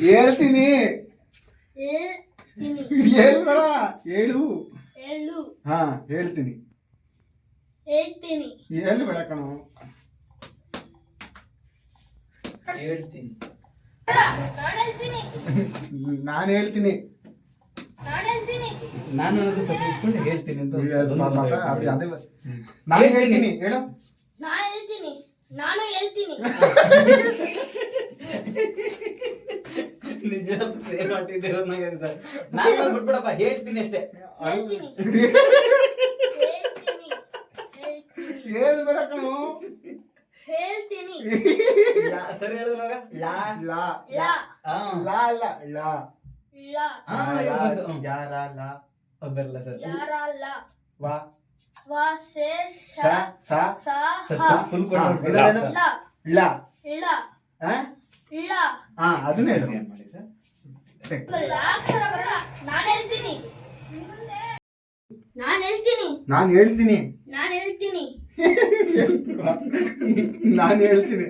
ಹೇಳ್ತೀನಿ ಹೇಳ್ಬೇಡ ಹೇಳು. ಹಾ ಹೇಳ್ತೀನಿ ಹೇಳ್ಬೇಡ ಕಣೋ. ನಾನು ಹೇಳ್ತೀನಿ ನಾನು ಸ್ವಲ್ಪ ಇಟ್ಕೊಂಡು ಹೇಳ್ತೀನಿ ಅಂತ ಅದೇ ನಾನು ಹೇಳ್ತೀನಿ ಹೇಳು. ನಾನು ಹೇಳ್ತೀನಿ ನಿಜ ಸೇರ್ ಮಾಡ್ತಿದ್ದೀರ ನಾನು ಬಿಟ್ಬಿಡಪ್ಪ ಹೇಳ್ತೀನಿ ಅಷ್ಟೇ. ಹೇಳ್ಬೇಡ ಕಣೋ. ಹೇಳ್ತೀನಿ ಸರಿ ಹೇಳಿದ್ರಾಗ ಲಾ ಲಾ ಲಾ ಲಾ ಅಲ್ಲ ಲಾ ಲಾ ಯಾರ ಲಾ ಬರಲ್ಲ ಸರ್. ಯಾರಲ್ಲ ವಾ ವಾ ಸೆ ಸ ಸ ಸ ಸರ್ ಹ ಫುಲ್ ಹಾ, ಕೊಟ್ಟು ಲ. ಲ ಲಾ ಲ ಹಾ ಲ ಅದನ್ನ ಹೇಳು. ಮಾಡಿ ಸರ್. ಅಕ್ಷರ ಬರಲ್ಲ. ನಾನು ಹೇಳ್ತೀನಿ ನಾನು ಹೇಳ್ತೀನಿ ನಾನು ಹೇಳ್ತೀನಿ ನಾನು ಹೇಳ್ತೀನಿ ನಾನು ಹೇಳ್ತೀನಿ